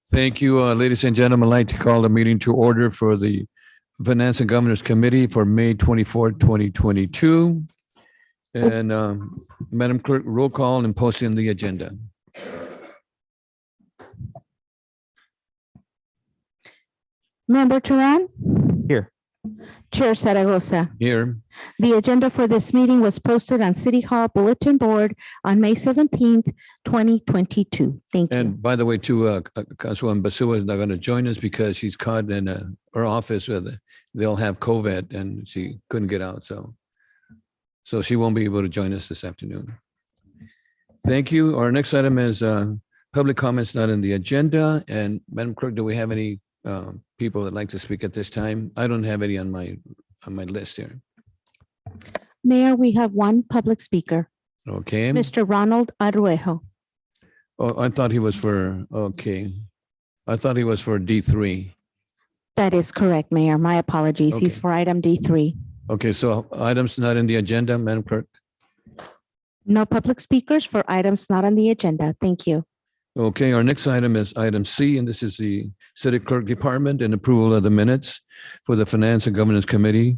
Thank you, ladies and gentlemen. I'd like to call the meeting to order for the Finance and Governors Committee for May 24th, 2022. And Madam Clerk, roll call and posting the agenda. Member Turan? Here. Chair Zaragoza. Here. The agenda for this meeting was posted on City Hall Bulletin Board on May 17th, 2022. Thank you. And by the way, too, Councilwoman Basua is not going to join us because she's caught in her office with they'll have COVID and she couldn't get out. So she won't be able to join us this afternoon. Thank you. Our next item is public comments not in the agenda. And Madam Clerk, do we have any people that like to speak at this time? I don't have any on my list here. Mayor, we have one public speaker, Okay. Mr. Ronald Arruejo. Oh, I thought he was for, okay. I thought he was for D3. That is correct, Mayor. My apologies. He's Okay. for item D3. Okay, so items not in the agenda, Madam Clerk. No public speakers for items not on the agenda. Thank you. Okay, our next item is item C, and this is the City Clerk Department and approval of the minutes for the Finance and Governance Committee.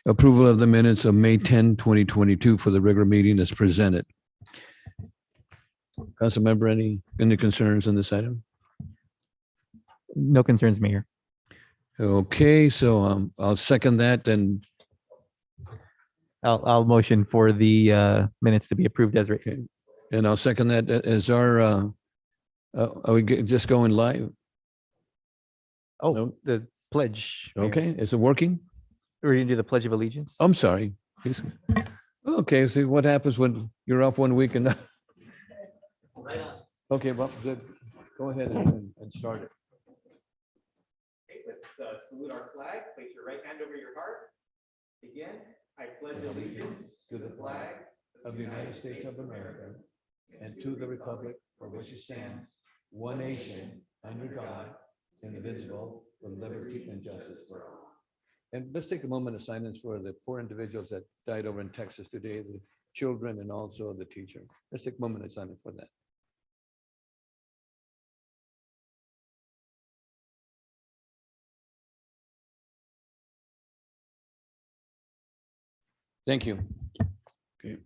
Approval of the minutes of May 10, 2022 for the regular meeting is presented. Council member, any concerns on this item? No concerns, Mayor. Okay, so I'll second that, and I'll motion for the minutes to be approved as written. I'll second that as our, are we just going live? Oh, No. the pledge. Mayor. Okay, is it working? We're gonna do the Pledge of Allegiance. I'm sorry. Okay, see what happens when you're off one week and. Okay, well, good. Go ahead and start it. Okay, let's salute our flag. Place your right hand over your heart. Begin. I pledge allegiance To the flag of the United States of America and to the republic for which it stands, one nation, under God, indivisible, with liberty and justice for all. And let's take a moment of silence for the poor individuals that died over in Texas today, the children and also the teacher. Let's take a moment of silence for that. Thank you. Okay.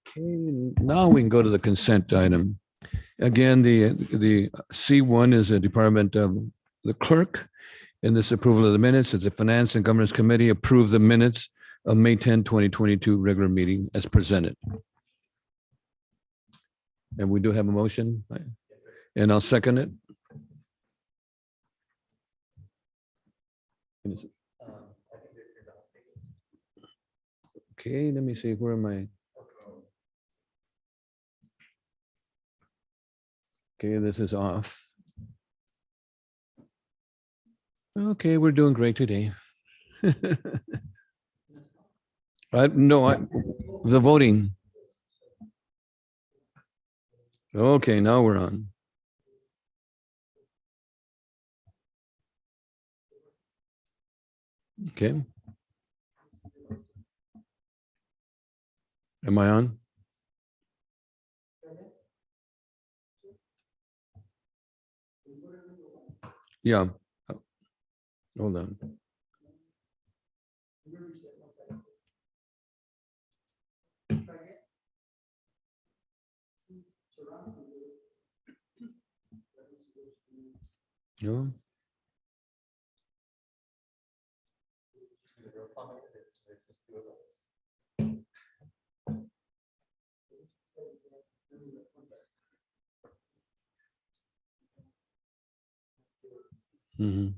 Okay, now we can go to the consent item. Again, the C1 is a department of the clerk. In this approval of the minutes, as the Finance and Governance Committee approve the minutes of May 10, 2022 regular meeting as presented. And we do have a motion, and I'll second it. Okay, let me see, where am I? Okay, this is off. Okay, we're doing great today. The voting. Okay, now we're on. Okay. Am I on? Yeah. Hold on. No. Mhm.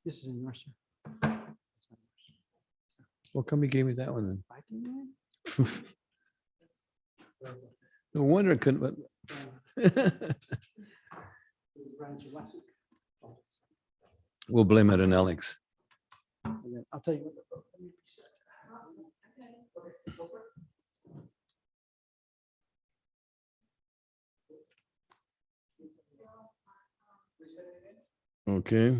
This is in Mercer. Well, come you gave me that one then. No wonder it couldn't. We'll blame it on Alex. I'll tell you. Okay.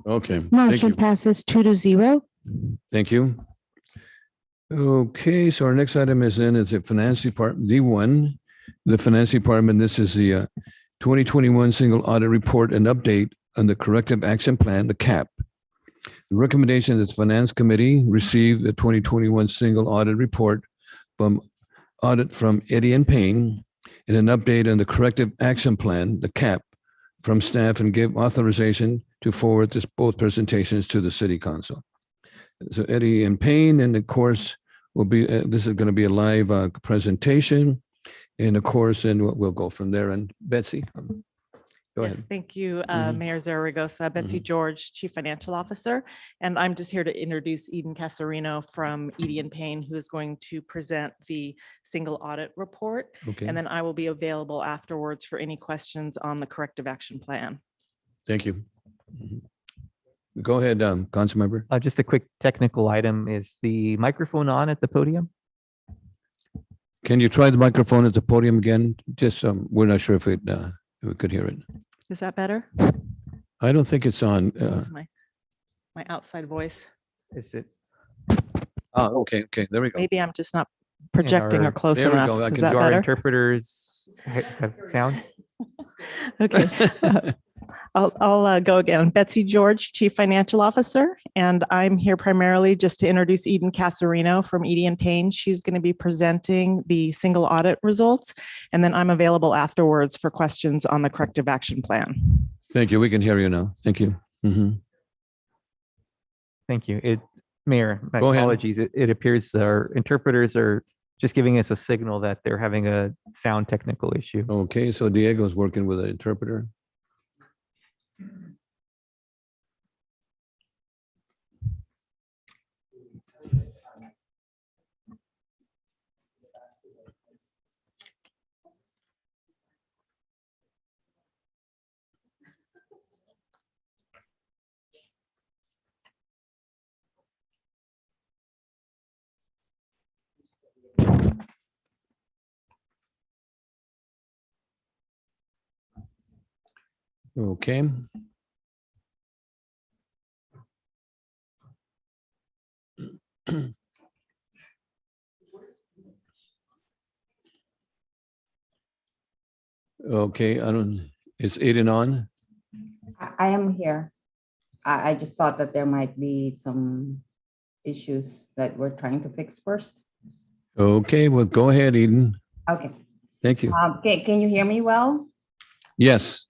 Okay, thank Motion you. passes 2-0. Thank you. Okay, so our next item is the Finance Department, D1. The Finance Department, this is the 2021 Single Audit Report and Update on the Corrective Action Plan, the CAP. The recommendation is Finance Committee received the 2021 Single Audit Report from Eddie and Payne and an update on the Corrective Action Plan, the CAP, from staff and give authorization to forward both presentations to the City Council. So Eddie and Payne, and of course, will be, this is going to be a live presentation. And of course, and we'll go from there. And Betsy, go ahead. Yes, thank you, Mhm. Mayor Zaragoza. Betsy George, Chief Financial Officer. And I'm just here to introduce Eden Casarino from Edie and Payne, who is going to present the single audit report. Okay, And then I will be available afterwards for any questions on the corrective action plan. thank you. Mhm. Go ahead, Councilmember. Just a quick technical item. Is the microphone on at the podium? Can you try the microphone at the podium again? Just, we're not sure if we could hear it. Is that better? I don't think it's on. That was my outside voice. Is it? Okay, there we go. Maybe I'm just not projecting or our- close There we enough. go. I Is can- that Do our better? interpreters have sound? Okay. I'll go again. Betsy George, Chief Financial Officer, and I'm here primarily just to introduce Eden Casarino from Edie and Payne. She's going to be presenting the single audit results, and then I'm available afterwards for questions on the corrective action plan. Thank you. We can hear you now. Thank you. Mhm. Thank you. Mayor, my Go ahead. apologies. It appears our interpreters are just giving us a signal that they're having a sound technical issue. Okay, so Diego's working with an interpreter. Okay. Okay, is Aiden on? I am here. I just thought that there might be some issues that we're trying to fix first. Okay, well, go ahead, Eden. Okay. Thank you. Can you hear me well? Yes.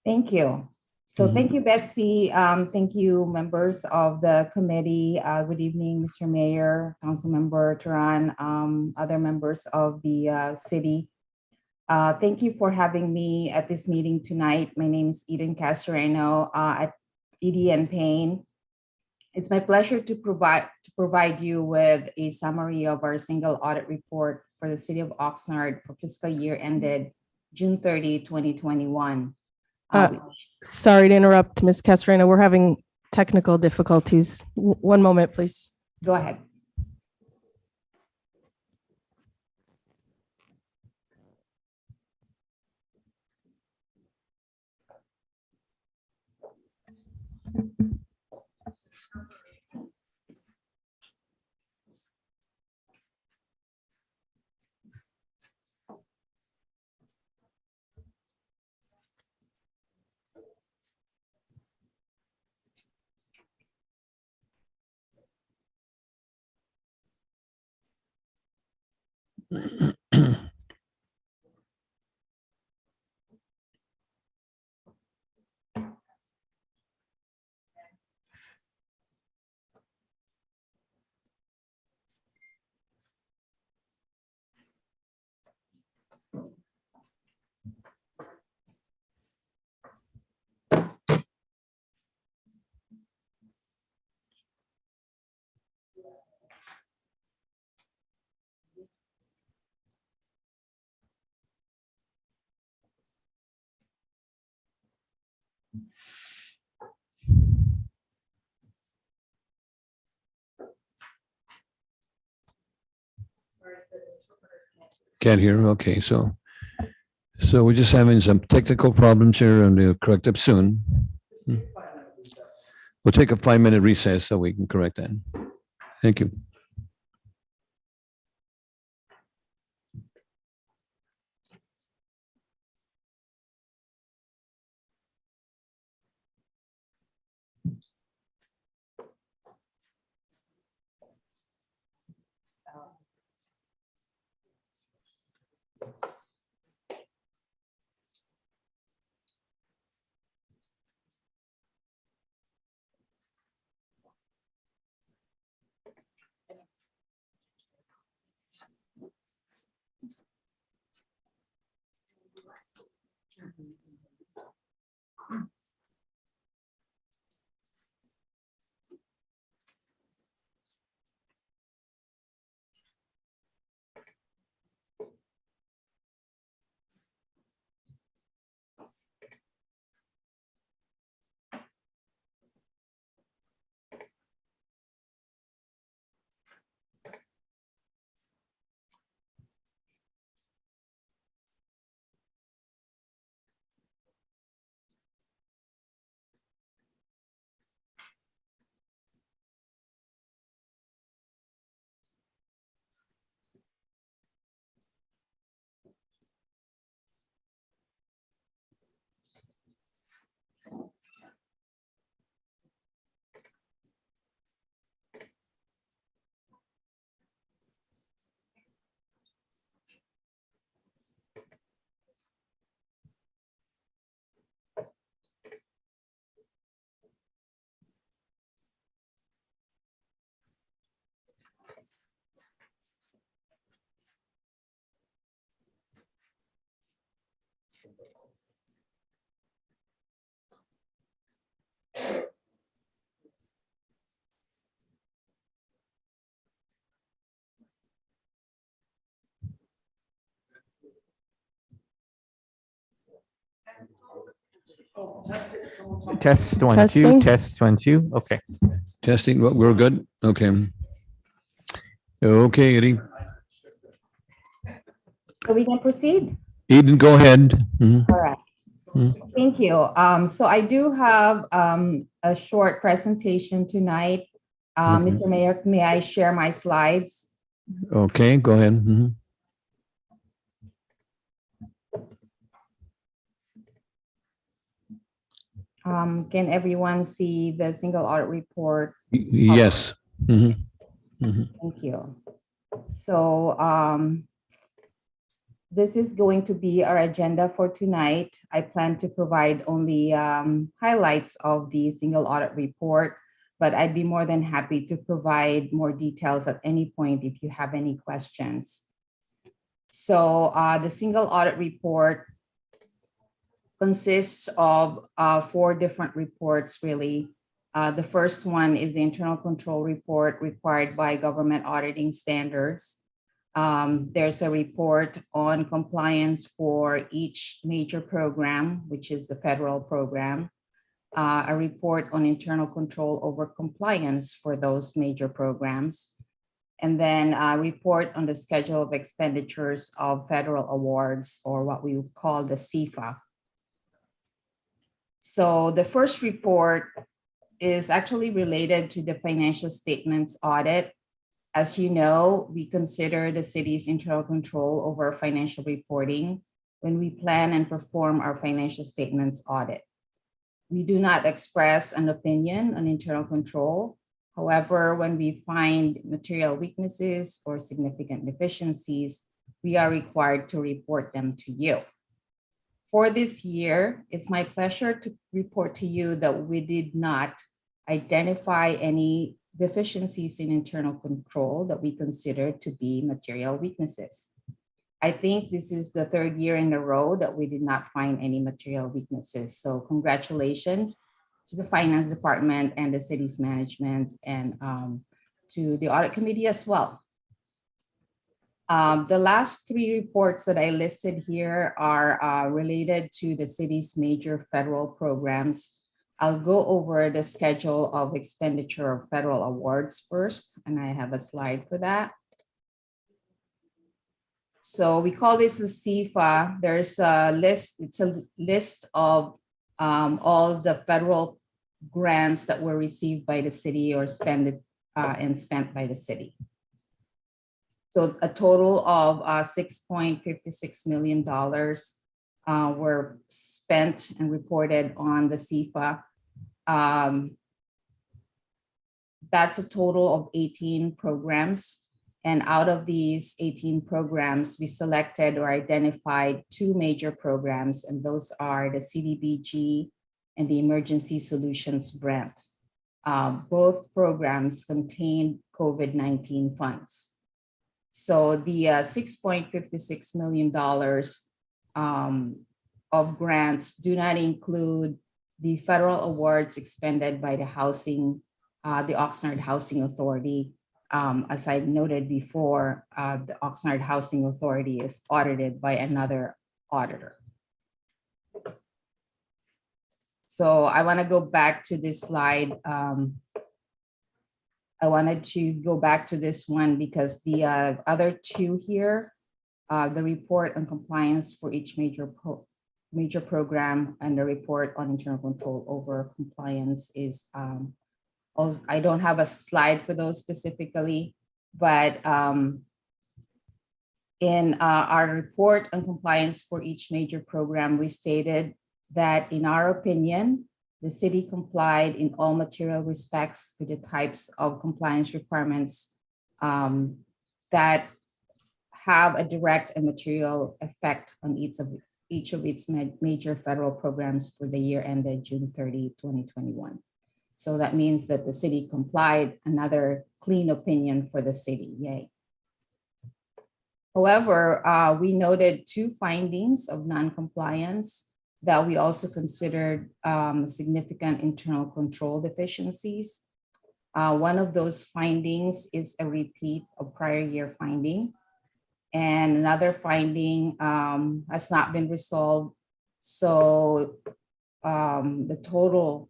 Thank you. So Mhm. thank you, Betsy. Thank you, members of the committee. Good evening, Mr. Mayor, Councilmember Turan, other members of the city. Thank you for having me at this meeting tonight. My name is Eden Casarino at Edie and Payne. It's my pleasure to provide you with a summary of our single audit report for the city of Oxnard for fiscal year ended June 30, 2021. Sorry to interrupt, Ms. Casarino. We're having technical difficulties. One moment, please. Go ahead. Can't hear. Okay, so we're just having some technical problems here and we'll correct up soon. We'll take a 5-minute recess so we can correct that. Thank you. Test 1, 2, Testing. test 1, 2. Okay. Testing, we're good? Okay. Okay, Eddie. So we can proceed? Eden, go ahead. Mhm. All right. Mhm. Thank you. So I do have a short presentation tonight. Okay. Mr. Mayor, may I share my slides? Okay, go ahead. Mhm. Can everyone see the single audit report? Yes. Mhm. Mhm. Thank you. So this is going to be our agenda for tonight. I plan to provide only highlights of the single audit report, but I'd be more than happy to provide more details at any point if you have any questions. So the single audit report consists of 4 different reports, really. The first one is the internal control report required by government auditing standards. There's a report on compliance for each major program, which is the federal program, a report on internal control over compliance for those major programs, and then a report on the schedule of expenditures of federal awards, or what we would call the CFA. So the first report is actually related to the financial statements audit. As you know, we consider the city's internal control over financial reporting when we plan and perform our financial statements audit. We do not express an opinion on internal control. However, when we find material weaknesses or significant deficiencies, we are required to report them to you. For this year, it's my pleasure to report to you that we did not identify any deficiencies in internal control that we consider to be material weaknesses. I think this is the 3rd year in a row that we did not find any material weaknesses. So congratulations to the finance department and the city's management, and to the audit committee as well. The last 3 reports that I listed here are related to the city's major federal programs. I'll go over the schedule of expenditure of federal awards first, and I have a slide for that. So we call this a CFA. There's a list, it's a list of all the federal grants that were received by the city or spent by the city. So a total of $6.56 million were spent and reported on the CFA. That's a total of 18 programs. And out of these 18 programs, we selected or identified 2 major programs, and those are the CDBG and the Emergency Solutions Grant. Both programs contain COVID-19 funds. So the $6.56 million of grants do not include the federal awards expended by the Oxnard Housing Authority. As I've noted before, the Oxnard Housing Authority is audited by another auditor. So I want to go back to this slide. I wanted to go back to this one because the other 2 here, the report on compliance for each major program and the report on internal control over compliance is I don't have a slide for those specifically, but in our report on compliance for each major program, we stated that in our opinion, the city complied in all material respects with the types of compliance requirements that have a direct and material effect on each of its major federal programs for the year ended June 30, 2021. So that means that the city complied, another clean opinion for the city, yay. However, we noted 2 findings of non-compliance that we also considered significant internal control deficiencies. One of those findings is a repeat of prior year finding, and another finding has not been resolved. So the total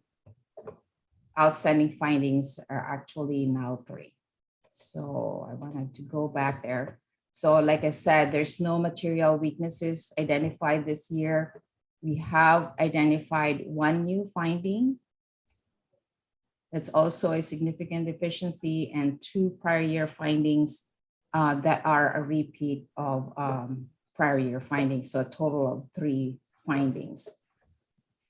outstanding findings are actually now 3. So I wanted to go back there. So like I said, there's no material weaknesses identified this year. We have identified 1 new finding that's also a significant deficiency, and 2 prior year findings that are a repeat of prior year findings. So a total of 3 findings.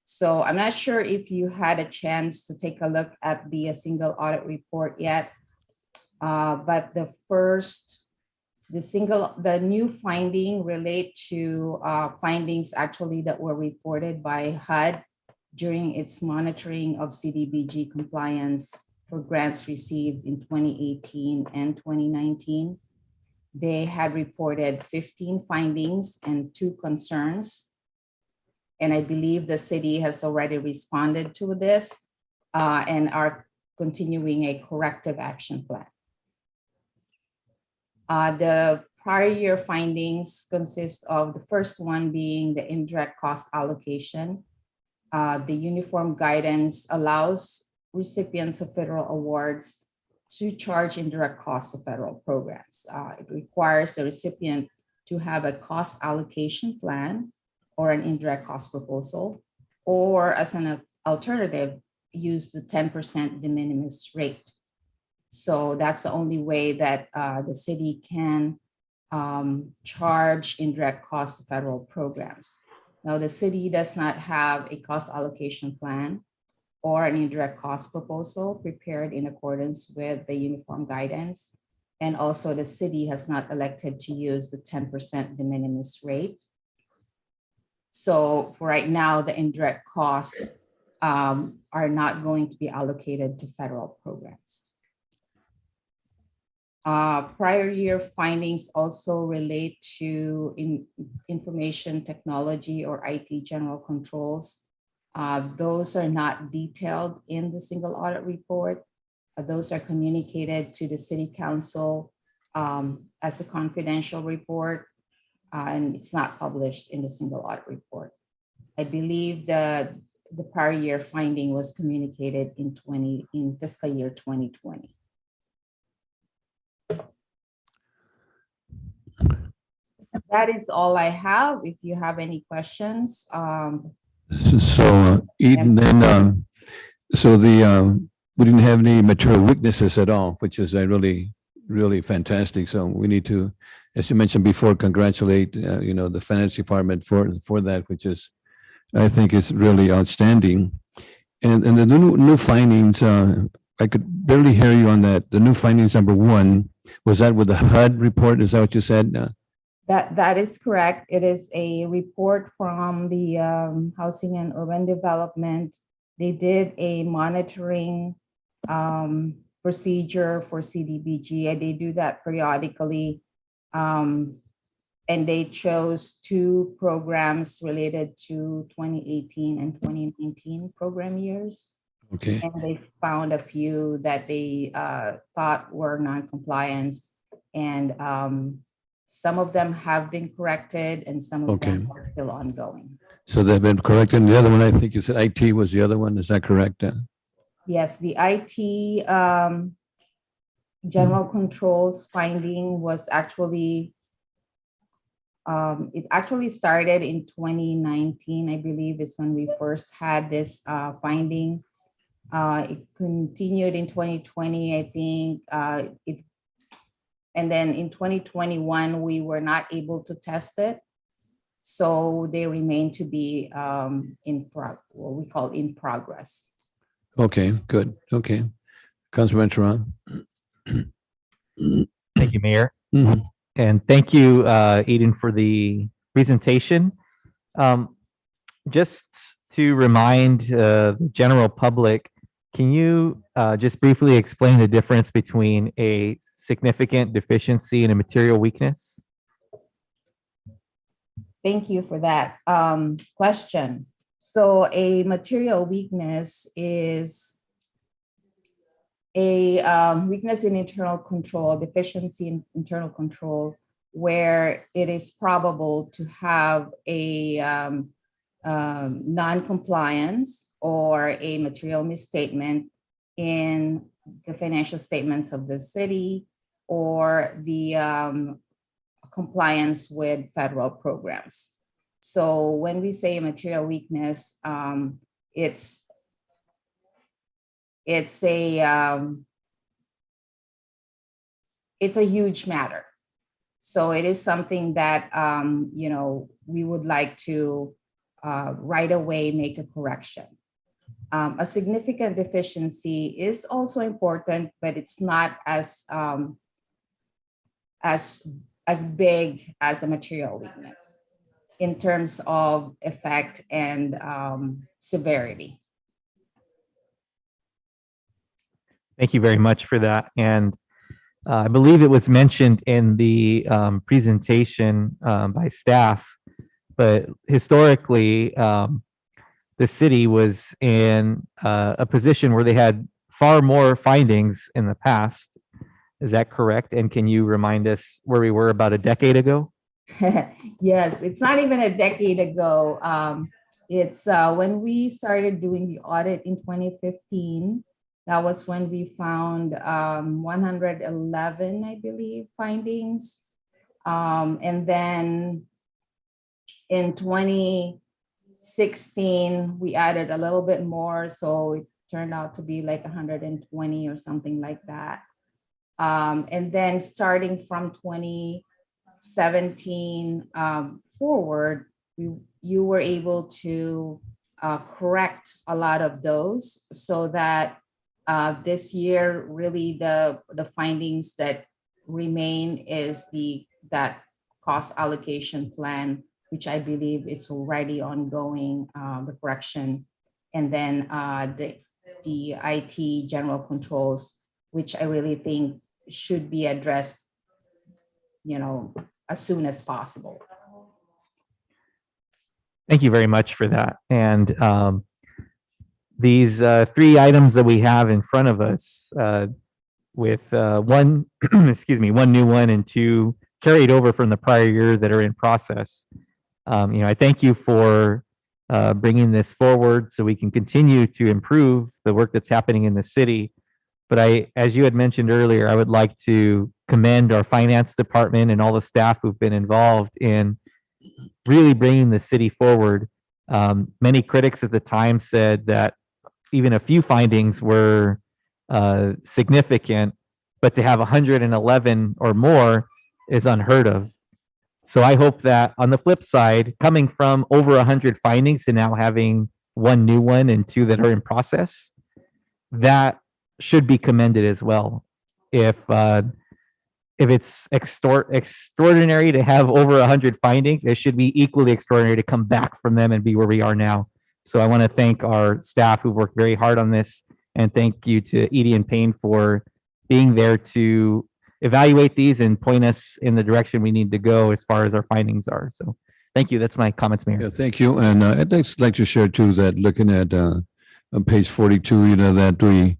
So I'm not sure if you had a chance to take a look at the single audit report yet, but the new finding relate to findings actually that were reported by HUD during its monitoring of CDBG compliance for grants received in 2018 and 2019. They had reported 15 findings and 2 concerns. And I believe the city has already responded to this and are continuing a corrective action plan. The prior year findings consist of the first one being the indirect cost allocation. The uniform guidance allows recipients of federal awards to charge indirect costs of federal programs. It requires the recipient to have a cost allocation plan or an indirect cost proposal, or as an alternative, use the 10% de minimis rate. So that's the only way that the city can charge indirect costs of federal programs. Now, the city does not have a cost allocation plan or an indirect cost proposal prepared in accordance with the uniform guidance. And also the city has not elected to use the 10% de minimis rate. So for right now, the indirect costs are not going to be allocated to federal programs. Prior year findings also relate to information technology or IT general controls. Those are not detailed in the single audit report. Those are communicated to the city council as a confidential report, and it's not published in the single audit report. I believe the prior year finding was communicated in fiscal year 2020. That is all I have. If you have any questions. So Eden, then So we didn't have any material weaknesses at all, which is really, really fantastic. So we need to, as you mentioned before, congratulate, the finance department for that, which is, I think is really outstanding. And the new findings, I could barely hear you on that. The new findings, number one, was that with the HUD report? Is that what you said? That is correct. It is a report from the Housing and Urban Development. They did a monitoring procedure for CDBG, and they do that periodically. And they chose two programs related to 2018 and 2019 program years. Okay. And they found a few that they thought were non-compliance. And some of them have been corrected and some of them are still ongoing. So they've been corrected. And the other one, I think you said IT was the other one. Is that correct? Yes, the IT general controls finding was actually, it actually started in 2019, I believe, is when we first had this finding. It continued in 2020, I think. And then in 2021, we were not able to test it. So they remain to be what we call in progress. Okay, good. Okay. Councilman Turan. Thank you, Mayor. Mhm. And thank you, Eden, for the presentation. Just to remind the general public, can you just briefly explain the difference between a significant deficiency and a material weakness? Thank you for that question. So a material weakness is a weakness in internal control, deficiency in internal control, where it is probable to have a non-compliance or a material misstatement in the financial statements of the city or the compliance with federal programs. So when we say material weakness, it's a huge matter. So it is something that we would like to right away make a correction. A significant deficiency is also important, but it's not as big as a material weakness in terms of effect and severity. Thank you very much for that. And I believe it was mentioned in the presentation by staff, but historically, the city was in a position where they had far more findings in the past. Is that correct? And can you remind us where we were about a decade ago? Yes, it's not even a decade ago. It's when we started doing the audit in 2015. That was when we found 111, I believe, findings. And then in 2016, we added a little bit more. So it turned out to be like 120 or something like that. And then starting from 2017 forward, you were able to correct a lot of those so that this year, really the findings that remain is that cost allocation plan, which I believe is already ongoing, the correction, and then the IT general controls, which I really think should be addressed, as soon as possible. Thank you very much for that. And these three items that we have in front of us, with one, one new one and two carried over from the prior year that are in process. I thank you for bringing this forward so we can continue to improve the work that's happening in the city. But as you had mentioned earlier, I would like to commend our finance department and all the staff who've been involved in really bringing the city forward. Many critics at the time said that, even a few findings were significant, but to have 111 or more is unheard of. So I hope that on the flip side, coming from over 100 findings to now having one new one and two that are in process, that should be commended as well. If it's extraordinary to have over 100 findings, it should be equally extraordinary to come back from them and be where we are now. So I want to thank our staff who've worked very hard on this, and thank you to Edie and Payne for being there to evaluate these and point us in the direction we need to go as far as our findings are. So thank you. That's my comments, Mayor. Yeah, thank you. And I'd like to share too that looking at on page 42, that we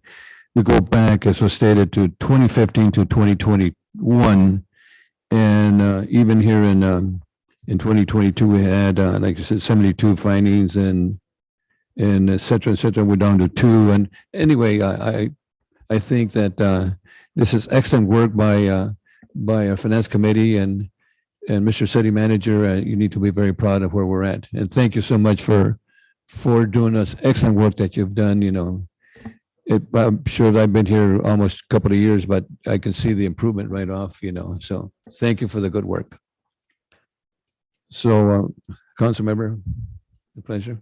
go back, as was stated, to 2015 to 2021, and even here in 2022 we had like I said 72 findings and et cetera. We're down to 2. And anyway, I think that this is excellent work by our finance committee and Mr. City Manager. You need to be very proud of where we're at. And thank you so much for doing us excellent work that you've done. I'm sure that I've been here almost a couple of years, but I can see the improvement right off. So thank you for the good work. So, Council Member, a pleasure.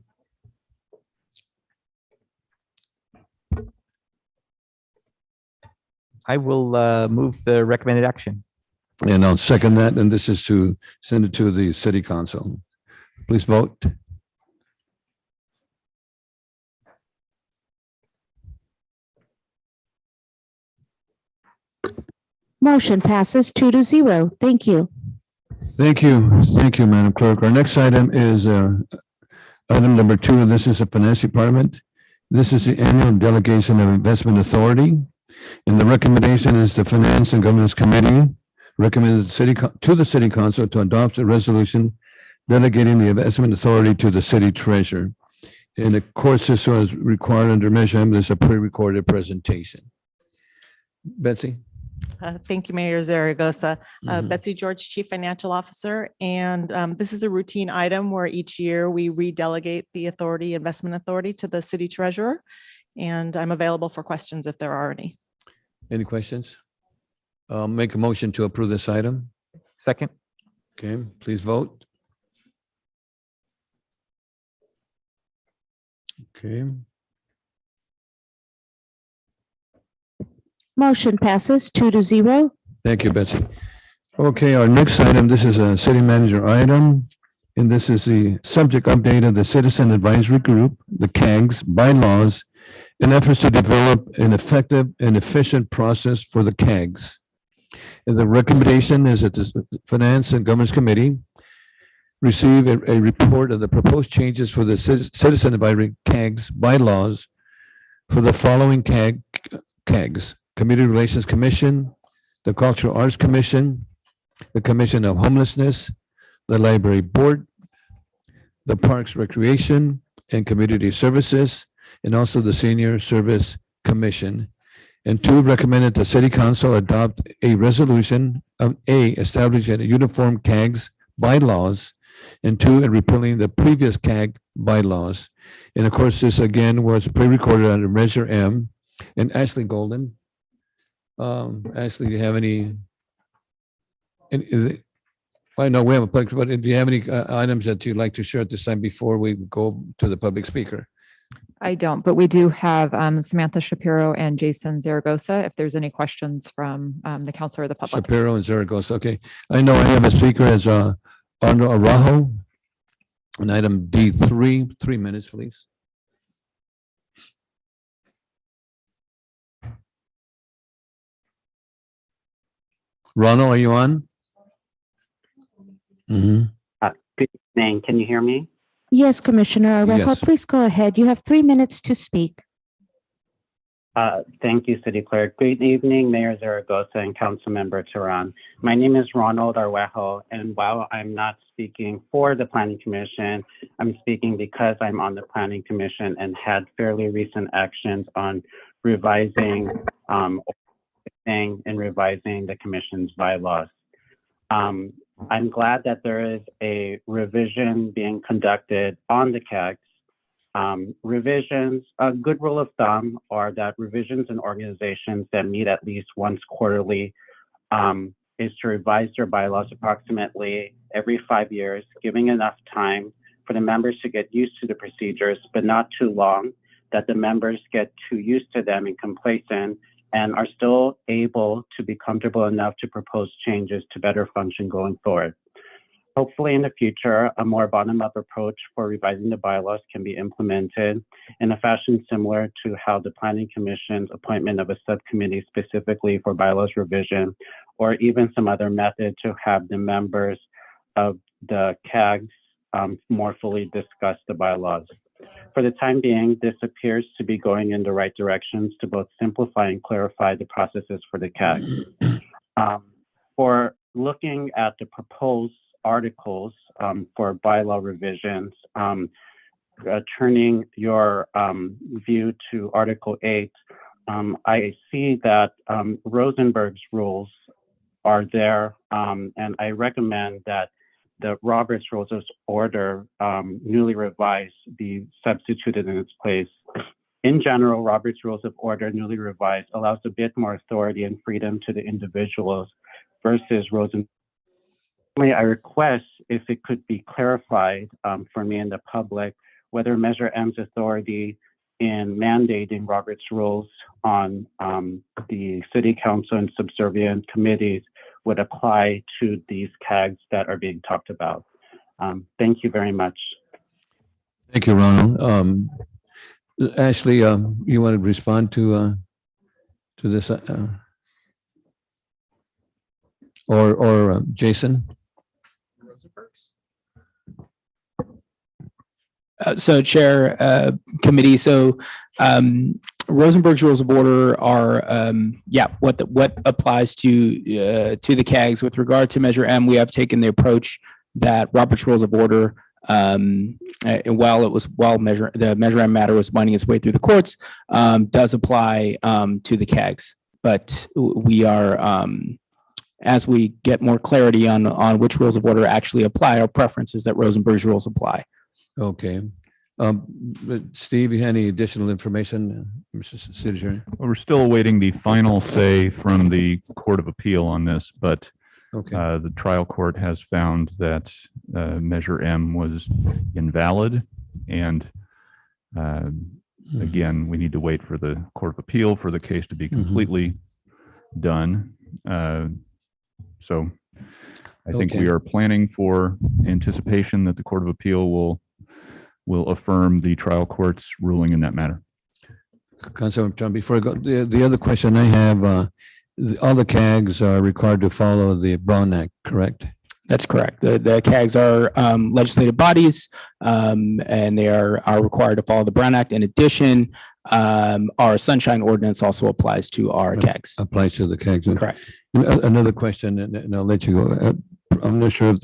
I will move the recommended action. And I'll second that. And this is to send it to the City Council. Please vote. Motion passes 2-0. Thank you. Thank you, Madam Clerk. Our next item is item number 2. This is the Finance Department. This is the annual delegation of Investment Authority. And the recommendation is the Finance and Governance Committee recommended to the City Council to adopt a resolution delegating the investment authority to the City Treasurer. And of course, this was required under Measure M. There's a pre-recorded presentation. Betsy? Thank you, Mayor Zaragoza. Mhm. Betsy George, Chief Financial Officer. And this is a routine item where each year we redelegate the investment authority to the City Treasurer. And I'm available for questions if there are any. Any questions? Make a motion to approve this item. Second. Okay, please vote. Okay, Motion passes 2-0. thank you, Betsy. Okay, our next item, this is a city manager item. And this is the subject update of the Citizen Advisory Group, the CAGS bylaws, in efforts to develop an effective and efficient process for the CAGS. And the recommendation is that the Finance and Governance Committee receive a report of the proposed changes for the Citizen Advisory CAGS bylaws for the following CAGS: Community Relations Commission, the Cultural Arts Commission, the Commission of Homelessness, the Library Board, the Parks Recreation and Community Services, and also the Senior Service Commission. And 2, recommended the City Council adopt a resolution of establishing a uniform CAGS bylaws, and 2, and repealing the previous CAG bylaws. And of course, this again was pre-recorded under Measure M. And Ashley Golden. Ashley, do you have any I know we have a public, but do you have any items that you'd like to share at this time before we go to the public speaker? I don't, but we do have Samantha Shapiro and Jason Zaragoza, if there's any questions from the council or the public. Shapiro and Zaragoza, okay. I know I have a speaker as Arno Araujo. On item D3, 3 minutes, please. Ronald, are you on? Good evening. Can you hear me? Yes, Commissioner Arejo, Yes. please go ahead. You have 3 minutes to speak. Thank you, City Clerk. Good evening, Mayor Zaragoza and Councilmember Turan. My name is Ronald Araujo, and while I'm not speaking for the Planning Commission, I'm speaking because I'm on the Planning Commission and had fairly recent actions on revising and revising the Commission's bylaws. I'm glad that there is a revision being conducted on the CAGs Revisions, a good rule of thumb are that revisions in organizations that meet at least once quarterly is to revise their bylaws approximately every 5 years, giving enough time for the members to get used to the procedures, but not too long that the members get too used to them and complacent and are still able to be comfortable enough to propose changes to better function going forward. Hopefully in the future, a more bottom-up approach for revising the bylaws can be implemented in a fashion similar to how the Planning Commission's appointment of a subcommittee specifically for bylaws revision, or even some other method to have the members of the CAGs more fully discuss the bylaws. For the time being, this appears to be going in the right directions to both simplify and clarify the processes for the CAG. For looking at the proposed articles for bylaw revisions, turning your view to Article 8, I see that Rosenberg's rules are there, and I recommend that the Roberts Rules of Order newly revised be substituted in its place. In general, Roberts Rules of Order newly revised allows a bit more authority and freedom to the individuals versus Rosenberg. I request if it could be clarified for me and the public whether Measure M's authority in mandating Roberts rules on the City Council and subservient committees would apply to these CAGs that are being talked about. Thank you very much. Thank you, Ronald. Ashley, you want to respond to this, or Jason? So Chair, Committee, so Rosenberg's Rules of Order are, what applies to the CAGs. With regard to Measure M, we have taken the approach that Robert's Rules of Order, while the Measure M matter was winding its way through the courts, does apply to the CAGs. But we are, as we get more clarity on which Rules of Order actually apply, our preference is that Rosenberg's rules apply. Okay. But Steve, you had any additional information, Mr. City Attorney? Well, we're still awaiting the final say from the Court of Appeal on this, but Okay. the trial court has found that Measure M was invalid. And again, we need to wait for the Court of Appeal for the case to be completely done. So I think Okay. we are planning for anticipation that the Court of Appeal will affirm the trial court's ruling in that matter. Councilman Trump, before I go, the other question I have, all the CAGs are required to follow the Brown Act, correct? That's correct. The CAGs are legislative bodies, and they are required to follow the Brown Act. In addition, our Sunshine Ordinance also applies to our CAGs. Applies to the CAGs. Correct. Another question, and I'll let you go. I'm not sure if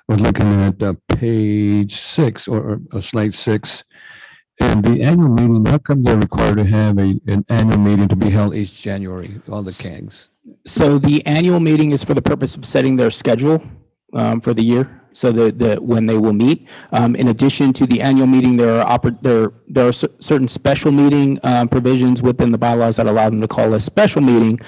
we're looking at page 6 or slide 6. And the annual meeting, how come they're required to have an annual meeting to be held each January, all the CAGs? So the annual meeting is for the purpose of setting their schedule for the year, so that when they will meet. In addition to the annual meeting, there are certain special meeting provisions within the bylaws that allow them to call a special meeting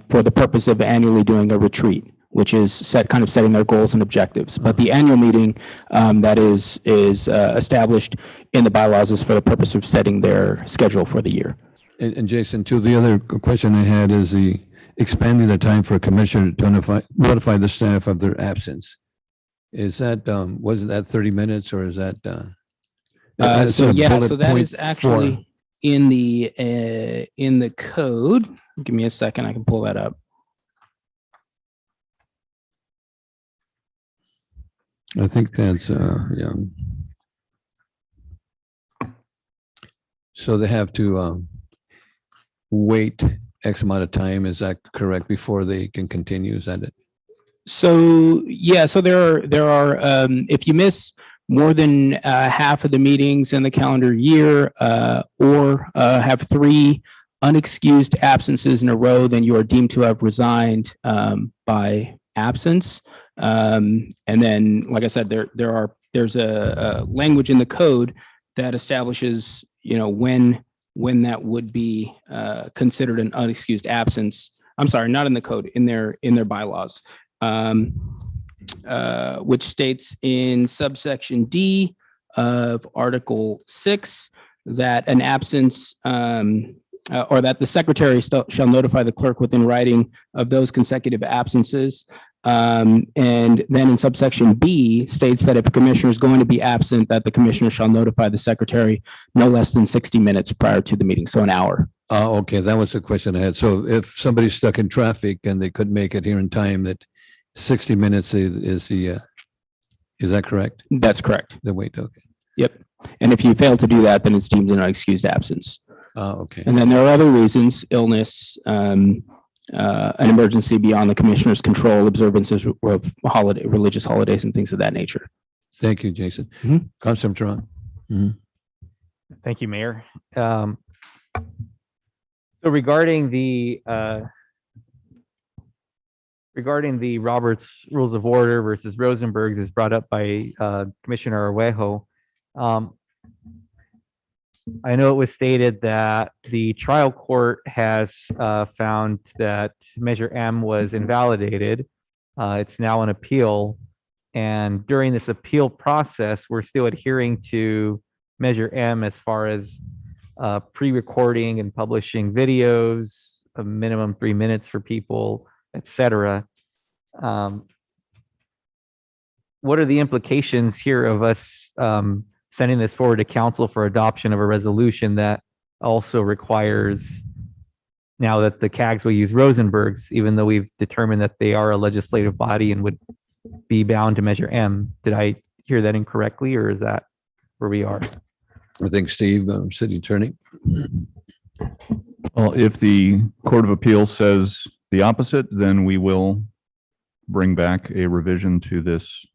for the purpose of annually doing a retreat, which is setting their goals and objectives. But the annual meeting that is established in the bylaws is for the purpose of setting their schedule for the year. And Jason, too, the other question I had is the expanding the time for a commissioner to notify the staff of their absence. Is that, wasn't that 30 minutes or is that? So that point is actually in the code. Give me a second, I can pull that up. I think that's, yeah. So they have to wait X amount of time, is that correct, before they can continue, is that it? So, yeah, so there are if you miss more than half of the meetings in the calendar year, or have 3 unexcused absences in a row, then you are deemed to have resigned by absence. And then, like I said, there's a language in the code that establishes, when that would be considered an unexcused absence. I'm sorry, not in the code, in their bylaws, which states in subsection D of Article 6 that an absence or that the secretary shall notify the clerk within writing of those consecutive absences. And then in subsection B states that if a commissioner is going to be absent, that the commissioner shall notify the secretary no less than 60 minutes prior to the meeting, so an hour. Okay, that was the question I had. So if somebody's stuck in traffic and they couldn't make it here in time, that 60 minutes is that correct? That's correct. The wait, okay. Yep. And if you fail to do that, then it's deemed an unexcused absence. Okay. And then there are other reasons: illness, an emergency beyond the commissioner's control, observances of religious holidays, and things of that nature. Thank you, Jason. Mhm. Councilman Tron. Thank you, Mayor. So regarding the Roberts Rules of Order versus Rosenberg's, is brought up by Commissioner Araujo. I know it was stated that the trial court has found that Measure M was invalidated. It's now an appeal. And during this appeal process, we're still adhering to Measure M as far as pre-recording and publishing videos, a minimum 3 minutes for people, etc. What are the implications here of us sending this forward to council for adoption of a resolution that also requires, now that the CAGs will use Rosenberg's, even though we've determined that they are a legislative body and would be bound to Measure M? Did I hear that incorrectly, or is that where we are? I think Steve, City Attorney. Well, if the Court of Appeal says the opposite, then we will bring back a revision to this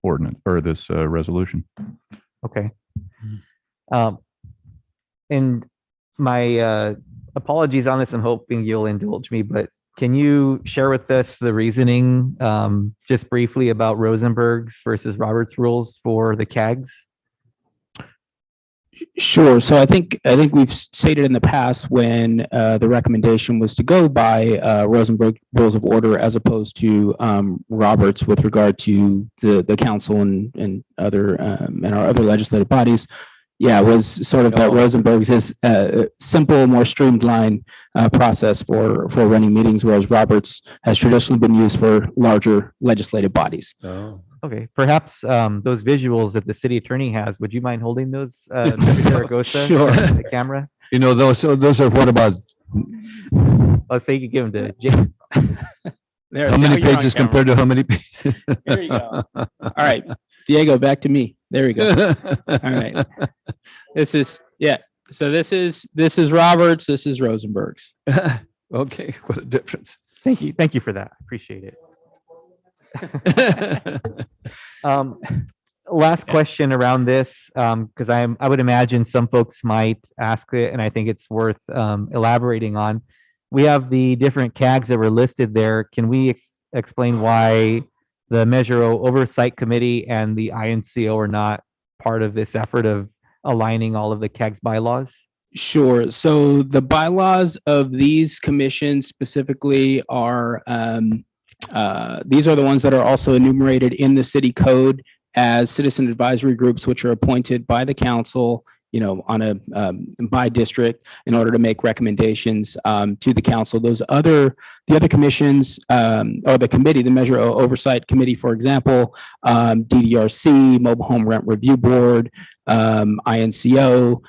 ordinance or this resolution. Okay. And my apologies on this. I'm hoping you'll indulge me, but can you share with us the reasoning just briefly about Rosenberg's versus Roberts rules for the CAGs? Sure. So I think we've stated in the past when the recommendation was to go by Rosenberg Rules of Order as opposed to Roberts with regard to the council and other and our other legislative bodies. Yeah, it was sort of that Rosenberg's is a simple, more streamlined process for running meetings, whereas Roberts has traditionally been used for larger legislative bodies. Oh. Okay, perhaps those visuals that the city attorney has, would you mind holding those, Mr. Zaragoza? Sure. The camera? You know, those are, what about, Let's say you could give them to Jim. There, how now many you're on pages camera. compared to how many pages? There you go. All right, Diego, back to me. There we go. All right. This is So this is Roberts. This is Rosenberg's. Okay, what a difference. Thank you for that. I appreciate it. Last question around this, because I would imagine some folks might ask it, and I think it's worth elaborating on. We have the different CAGs that were listed there. Can we explain why the Measure O Oversight Committee and the INCO are not part of this effort of aligning all of the CAGs bylaws? Sure. So the bylaws of these commissions specifically are these are the ones that are also enumerated in the city code as citizen advisory groups, which are appointed by the council, on a by district in order to make recommendations to the council. The other commissions or the committee, the Measure O Oversight Committee, for example, DDRC, Mobile Home Rent Review Board, INCO,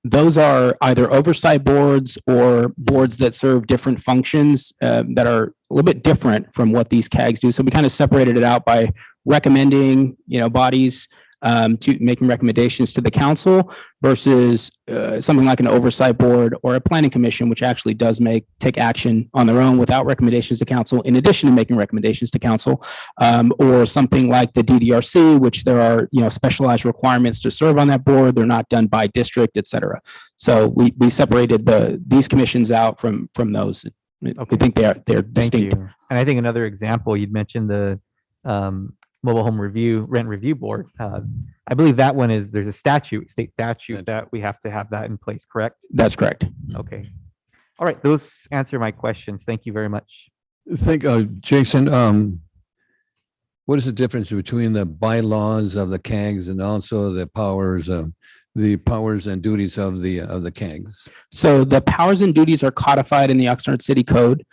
those are either oversight boards or boards that serve different functions that are a little bit different from what these CAGs do. So we kind of separated it out by recommending, bodies to making recommendations to the council versus something like an oversight board or a planning commission, which actually does take action on their own without recommendations to council, in addition to making recommendations to council, or something like the DDRC, which there are specialized requirements to serve on that board. They're not done by district, et cetera. So we separated these commissions out from those. Okay. We think they're distinct. Thank you. And I think another example, you'd mentioned the mobile home rent review board. I believe that one is, there's a statute, state statute that we have to have that in place, correct? That's correct. Okay. All right, those answer my questions. Thank you very much. Jason, what is the difference between the bylaws of the CAGs and also the powers and duties of the CAGs? So the powers and duties are codified in the Oxnard City Code.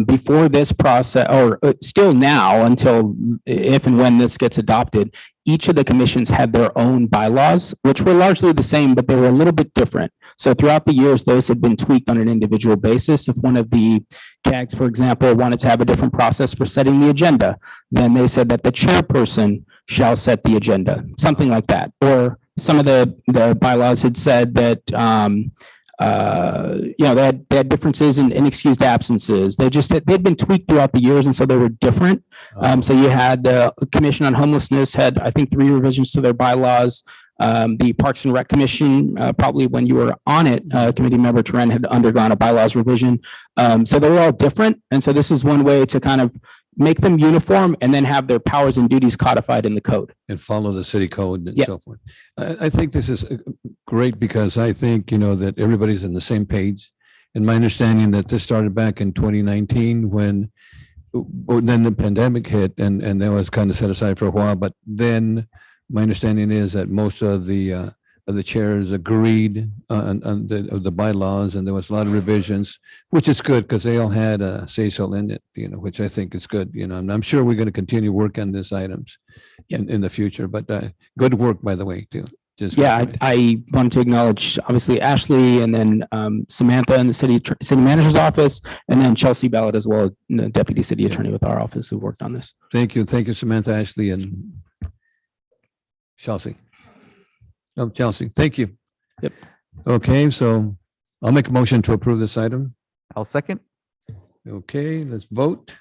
Before this process, or still now until if and when this gets adopted, each of the commissions had their own bylaws, which were largely the same, but they were a little bit different. So throughout the years, those had been tweaked on an individual basis. If one of the CAGs, for example, wanted to have a different process for setting the agenda, then they said that the chairperson shall set the agenda, something like that. Or some of the bylaws had said that, they had differences in excused absences. They'd been tweaked throughout the years, and so they were different. So you had the Commission on Homelessness had, I think, 3 revisions to their bylaws. The Parks and Rec Commission, probably when you were on it, Committee Member Turan had undergone a bylaws revision. So they were all different. And so this is one way to kind of make them uniform and then have their powers and duties codified in the code. And follow the city code and Yeah. so forth. I think this is great because I think, that everybody's on the same page. And my understanding that this started back in 2019 when then the pandemic hit and that was kind of set aside for a while. But then my understanding is that most of the chairs agreed on the bylaws, and there was a lot of revisions, which is good because they all had a say-so in it, which I think is good. And I'm sure we're going to continue work on these items in the future. But good work, by the way, too. I wanted to acknowledge obviously Ashley and then Samantha in the city manager's office, and then Chelsea Ballard as well, deputy city attorney with our office who worked on this. Thank you, Samantha, Ashley, and Chelsea. Oh, Chelsea, thank you. Yep. Okay, so I'll make a motion to approve this item. I'll second. Okay, let's vote.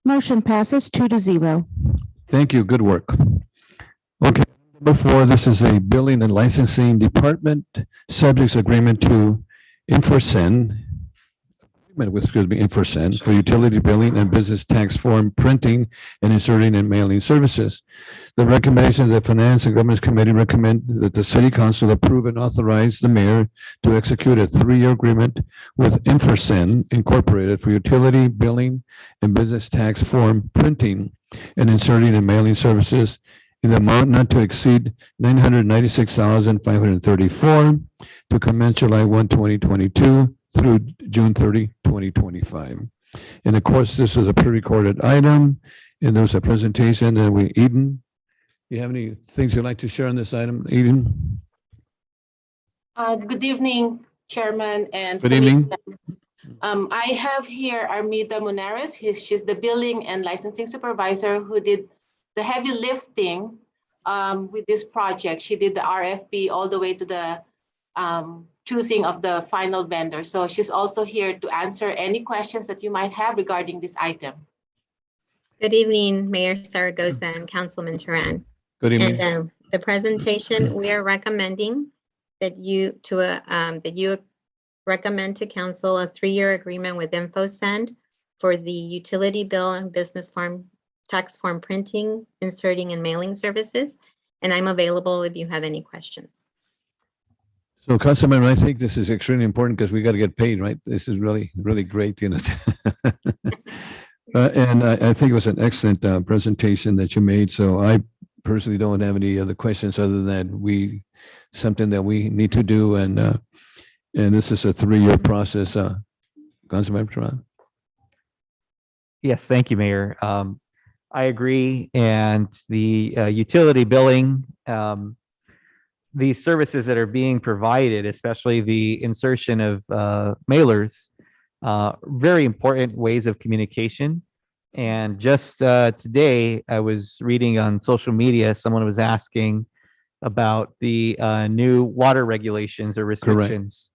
Motion passes 2-0. Thank you, good work. Okay, number 4, this is a billing and licensing department subjects agreement to Infosend for utility billing and business tax form printing and inserting and mailing services. The recommendation of the Finance and Government Committee recommend that the City Council approve and authorize the mayor to execute a 3-year agreement with Infosend Incorporated for utility billing and business tax form printing and inserting and mailing services in the amount not to exceed $996,534 to commence July 1, 2022 through June 30, 2025. And of course, this is a pre-recorded item, and there's a presentation that Eden, you have any things you'd like to share on this item, Eden? Good evening, Chairman and Good evening. I have here Armida Munares. She's the billing and licensing supervisor who did the heavy lifting with this project. She did the RFP all the way to the choosing of the final vendor. So she's also here to answer any questions that you might have regarding this item. Good evening, Mayor Zaragoza and Councilman Turan. Good evening. And the presentation, we are recommending that you recommend to council a 3-year agreement with Infosend for the utility bill and business form tax form printing, inserting, and mailing services. And I'm available if you have any questions. So, Councilman, I think this is extremely important because we got to get paid, right? This is really, really great, And I think it was an excellent presentation that you made. So I personally don't have any other questions other than something that we need to do. And this is a 3-year process. Councilman Turan. Yes, thank you, Mayor. I agree. And the utility billing, the services that are being provided, especially the insertion of mailers, very important ways of communication. And just today, I was reading on social media, someone was asking about the new water regulations or restrictions.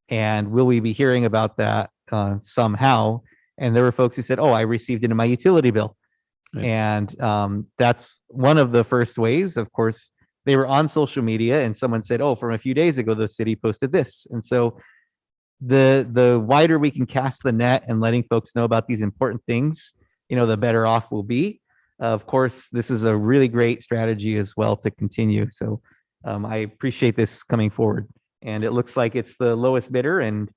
And will we be hearing about that somehow? And there were folks who said, oh, I received it in my utility bill. Right. And that's one of the first ways. Of course, they were on social media and someone said, oh, from a few days ago, the city posted this. And so the wider we can cast the net and letting folks know about these important things, the better off we'll be. Of course, this is a really great strategy as well to continue. So I appreciate this coming forward. And it looks like it's the lowest bidder, and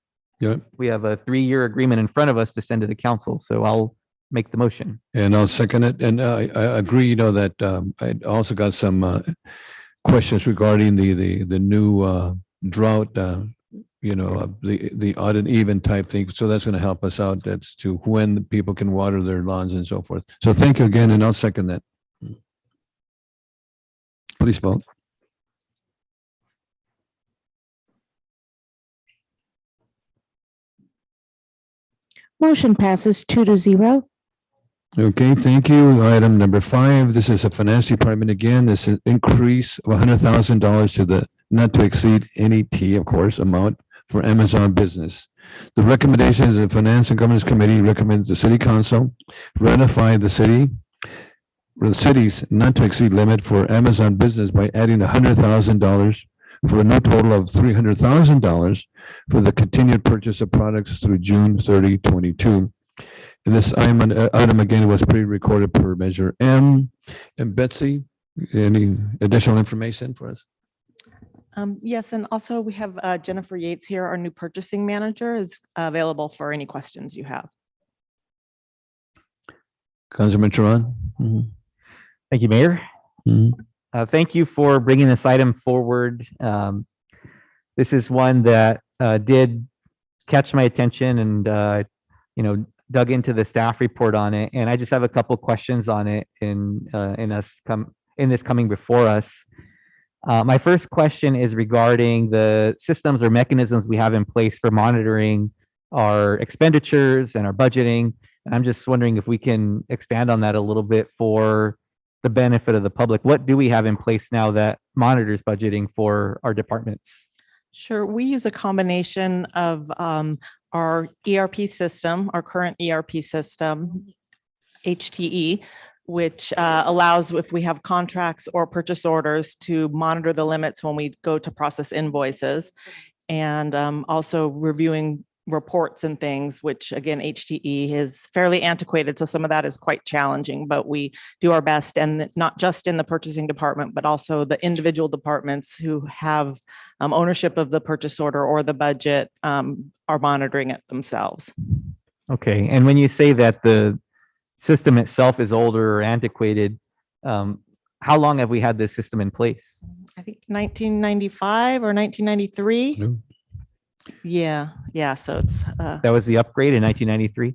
we have a 3-year agreement in front of us to send to the council. So I'll make the motion. And I'll second it. And I agree, that I also got some questions regarding the new drought, the odd and even type thing. So that's going to help us out as to when people can water their lawns and so forth. So thank you again, and I'll second that. Please vote. Motion passes 2-0. Okay, thank you. Item number 5, this is a finance department again. This is increase of $100,000 to the not to exceed NET, of course, amount for Amazon Business. The recommendations of the Finance and Governance Committee recommends the City Council ratify the city's not to exceed limit for Amazon Business by adding $100,000 for a new total of $300,000 for the continued purchase of products through June 30, 22. And this item again was pre-recorded per Measure M. And Betsy, any additional information for us? Yes, and also we have Jennifer Yates here, our new purchasing manager, is available for any questions you have. Councilman Turan? Thank you, Mayor. Thank you for bringing this item forward. This is one that did catch my attention, and dug into the staff report on it, and I just have a couple questions on it in this coming before us. My first question is regarding the systems or mechanisms we have in place for monitoring our expenditures and our budgeting. And I'm just wondering if we can expand on that a little bit for the benefit of the public. What do we have in place now that monitors budgeting for our departments? Sure. We use a combination of our ERP system, our current ERP system, HTE, which allows, if we have contracts or purchase orders, to monitor the limits when we go to process invoices, and also reviewing reports and things, which again, HTE is fairly antiquated. So some of that is quite challenging, but we do our best, and not just in the purchasing department, but also the individual departments who have ownership of the purchase order or the budget are monitoring it themselves. Okay. And when you say that the system itself is older or antiquated, how long have we had this system in place? I think 1995 or 1993. No. Yeah. So it's That was the upgrade in 1993?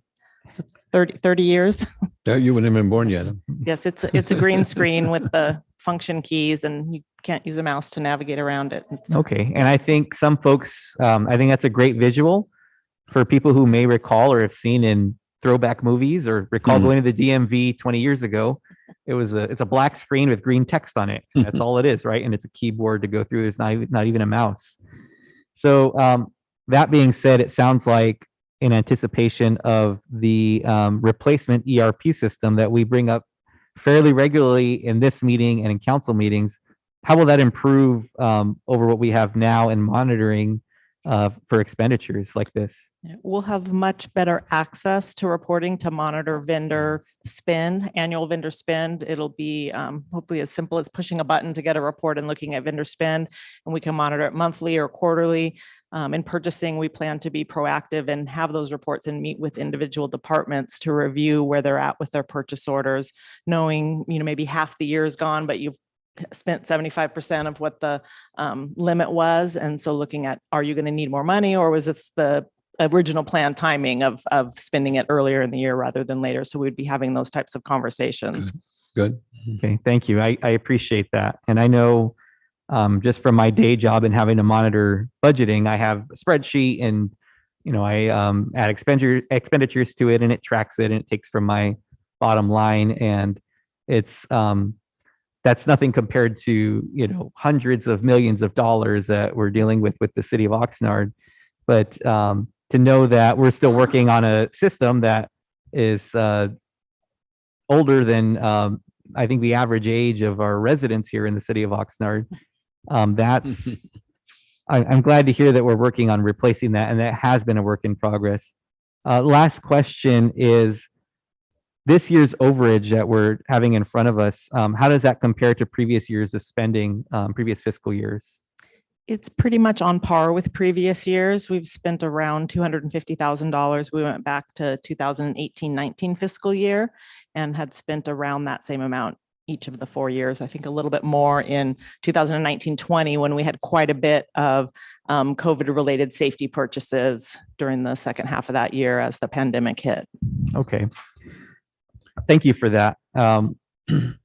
so 30 years. You wouldn't have been born yet. Yes, it's a green screen with the function keys, and you can't use a mouse to navigate around it. Okay. And I think some folks, I think that's a great visual for people who may recall or have seen in throwback movies or recall going to the DMV 20 years ago. It's a black screen with green text on it. That's all it is, right? And it's a keyboard to go through. There's not even a mouse. So that being said, it sounds like in anticipation of the replacement ERP system that we bring up fairly regularly in this meeting and in council meetings, how will that improve over what we have now in monitoring for expenditures like this? We'll have much better access to reporting to monitor vendor spend, annual vendor spend. It'll be hopefully as simple as pushing a button to get a report and looking at vendor spend, and we can monitor it monthly or quarterly. In purchasing, we plan to be proactive and have those reports and meet with individual departments to review where they're at with their purchase orders, knowing, maybe half the year is gone, but you've spent 75% of what the limit was. And so looking at, are you going to need more money, or was this the original plan timing of spending it earlier in the year rather than later? So we'd be having those types of conversations. Good. Okay, thank you. I appreciate that. And I know just from my day job and having to monitor budgeting, I have a spreadsheet, and I add expenditures to it, and it tracks it, and it takes from my bottom line, and it's that's nothing compared to hundreds of millions of dollars that we're dealing with the city of Oxnard. But to know that we're still working on a system that is older than I think the average age of our residents here in the city of Oxnard, I'm glad to hear that we're working on replacing that, and that has been a work in progress. Last question is, this year's overage that we're having in front of us, how does that compare to previous years of spending, previous fiscal years? It's pretty much on par with previous years. We've spent around $250,000. We went back to 2018-19 fiscal year and had spent around that same amount each of the 4 years. I think a little bit more in 2019-20 when we had quite a bit of COVID-related safety purchases during the second half of that year as the pandemic hit. Okay. Thank you for that.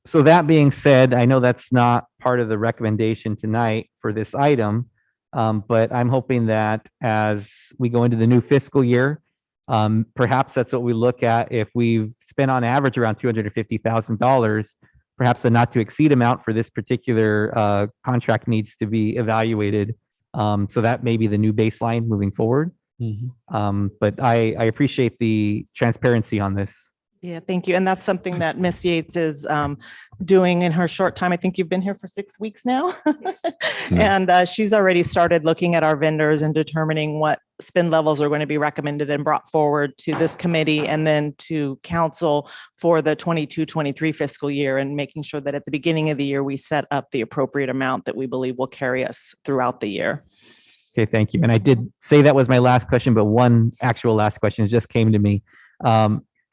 So that being said, I know that's not part of the recommendation tonight for this item, but I'm hoping that as we go into the new fiscal year, perhaps that's what we look at. If we've spent on average around $250,000, perhaps the not to exceed amount for this particular contract needs to be evaluated. So that may be the new baseline moving forward. But I appreciate the transparency on this. Yeah, thank you. And that's something that Miss Yates is doing in her short time. I think you've been here for 6 weeks now. And she's already started looking at our vendors and determining what spend levels are going to be recommended and brought forward to this committee and then to council for the 22-23 fiscal year, and making sure that at the beginning of the year, we set up the appropriate amount that we believe will carry us throughout the year. Okay, thank you. And I did say that was my last question, but one actual last question just came to me.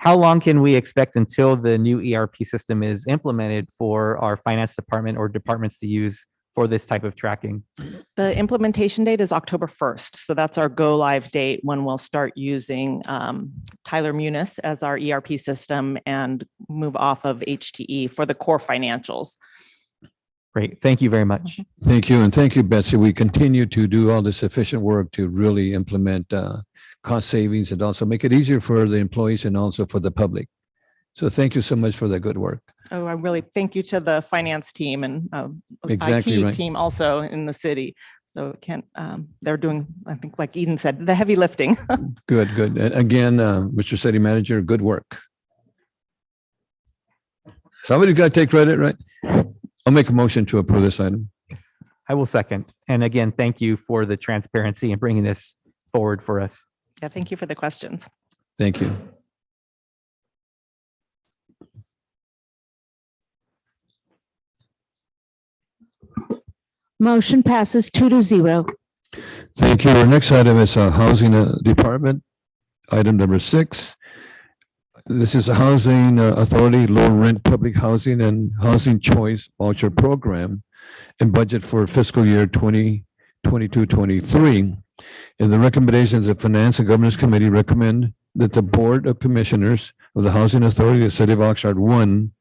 How long can we expect until the new ERP system is implemented for our finance department or departments to use for this type of tracking? The implementation date is October 1st. So that's our go live date when we'll start using Tyler Munis as our ERP system and move off of HTE for the core financials. Great. Thank you very much. Thank you. And thank you, Betsy. We continue to do all this efficient work to really implement cost savings and also make it easier for the employees and also for the public. So thank you so much for the good work. Oh, I really thank you to the finance team and Exactly IT right. team also in the city. So they're doing, I think, like Eden said, the heavy lifting. Good, good. And again, Mr. City Manager, good work. Somebody's got to take credit, right? I'll make a motion to approve this item. I will second. And again, thank you for the transparency and bringing this forward for us. Yeah, thank you for the questions. Thank you. Motion passes 2-0. Thank you. Our next item is Housing Department, item number 6. This is a Housing Authority Low Rent Public Housing and Housing Choice Voucher Program and budget for fiscal year 2022-23. And the recommendations of Finance and Governance Committee recommend that the Board of Commissioners of the Housing Authority of the City of Oxnard 1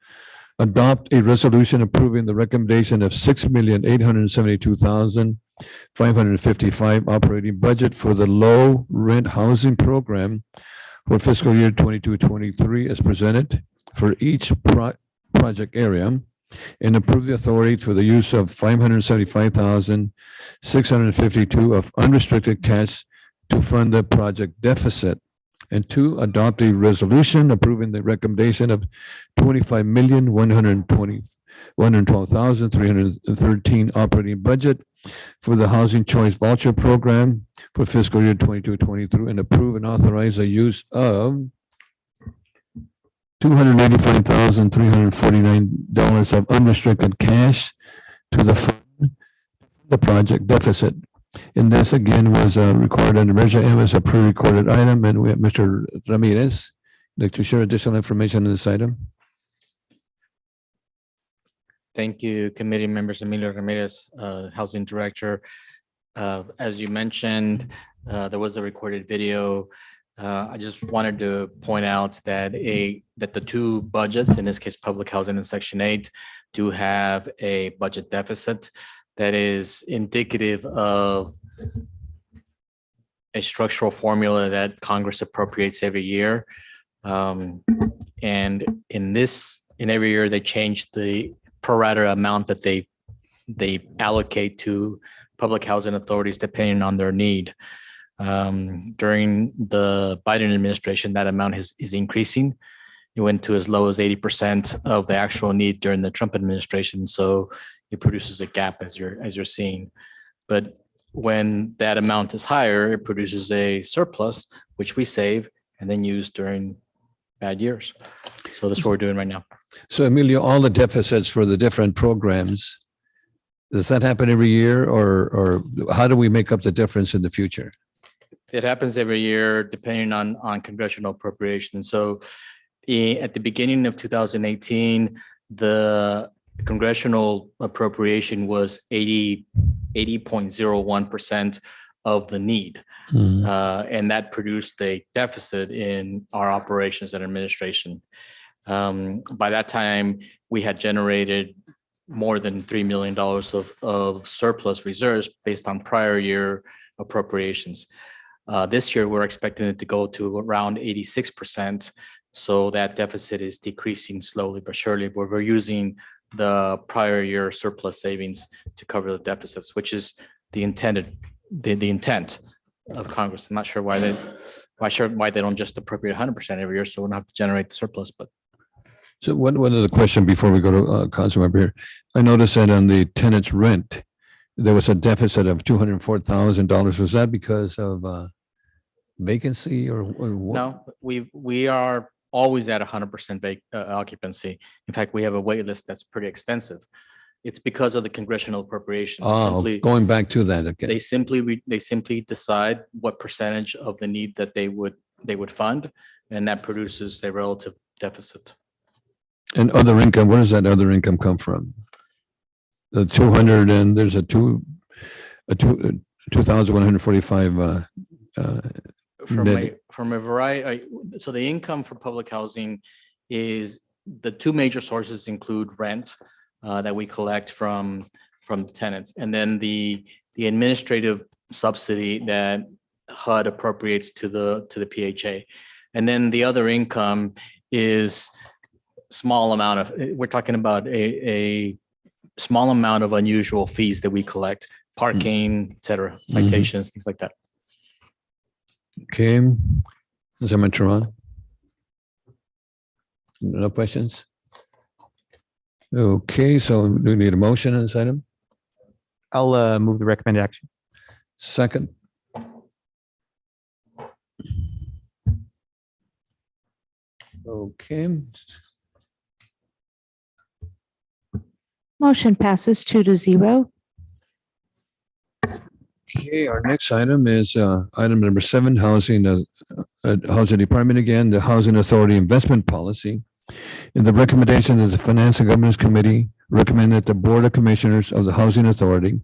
adopt a resolution approving the recommendation of $6,872,555 operating budget for the low rent housing program for fiscal year 22-23 as presented for each project area, and approve the authority for the use of $575,652 of unrestricted cash to fund the project deficit. And 2, adopt a resolution approving the recommendation of $25,112,313 operating budget for the Housing Choice Voucher Program for fiscal year 22-23, and approve and authorize the use of $285,349 of unrestricted cash to the project deficit. And this again was recorded under Measure M as a pre-recorded item, and we have Mr. Ramirez like to share additional information on this item. Thank you, committee members. Emilio Ramirez, Housing Director. As you mentioned, there was a recorded video. I just wanted to point out that the 2 budgets, in this case, public housing and Section 8, do have a budget deficit that is indicative of a structural formula that Congress appropriates every year. And in every year, they change the pro rata amount that they allocate to public housing authorities depending on their need. During the Biden administration, that amount is increasing. It went to as low as 80% of the actual need during the Trump administration. So it produces a gap as you're seeing. But when that amount is higher, it produces a surplus, which we save and then use during bad years. So that's what we're doing right now. So Emilio, all the deficits for the different programs, does that happen every year or how do we make up the difference in the future? It happens every year depending on congressional appropriations. So at the beginning of 2018, the congressional appropriation was 80.01% of the need. And that produced a deficit in our operations and administration. By that time, we had generated more than $3 million of surplus reserves based on prior year appropriations. This year, we're expecting it to go to around 86%. So that deficit is decreasing slowly but surely, but we're using the prior year surplus savings to cover the deficits, which is the intent of Congress. I'm not sure why they don't just appropriate 100% every year, so we don't have to generate the surplus. But so one other question before we go to Councilmember here. I noticed that on the tenant's rent, there was a deficit of $204,000. Was that because of vacancy or what? no, we are always at 100% occupancy. In fact, we have a wait list that's pretty extensive. It's because of the congressional appropriation. Going back to that again. They simply decide what percentage of the need that they would fund, and that produces a relative deficit. And other income, where does that other income come from? The 200 and there's a 2,145 From a variety, so the income for public housing is, the two major sources include rent that we collect from tenants, and then the administrative subsidy that HUD appropriates to the PHA. And then the other income is small amount of, we're talking about a small amount of unusual fees that we collect, parking, et cetera, citations, things like that. Okay. Councilmember Turan? No questions? Okay, so do we need a motion on this item? I'll move the recommended action. Second? Okay. Motion passes 2-0. Okay, our next item is item number 7, housing department again, the Housing Authority Investment Policy. In the recommendation of the Finance and Governance Committee, recommend that the Board of Commissioners of the Housing Authority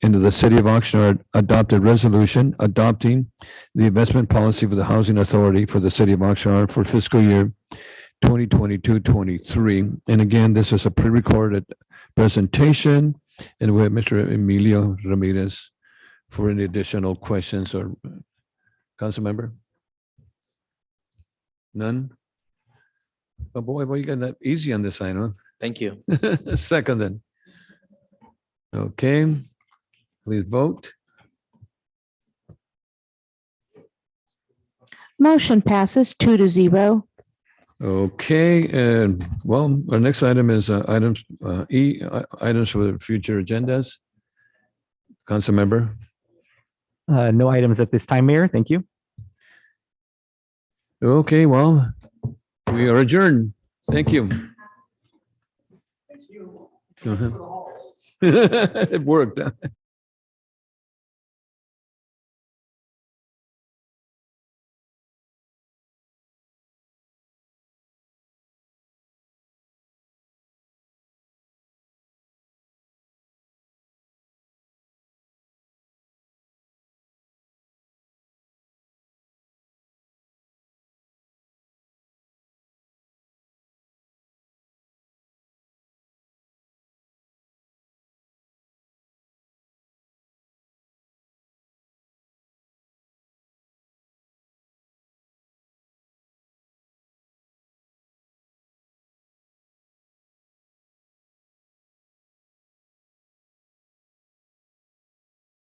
and of the City of Oxnard adopt a resolution adopting the investment policy for the Housing Authority for the City of Oxnard for fiscal year 2022-23. And again, this is a pre-recorded presentation, and we have Mr. Emilio Ramirez for any additional questions or council member? None? Oh boy, you got that easy on this item. Thank you. Second then. Okay, please vote. Motion passes 2-0. Okay, and well, our next item is items items for the future agendas. Council member. No items at this time, Mayor. Thank you. Okay, well, we are adjourned. Thank you. Thank you. It worked.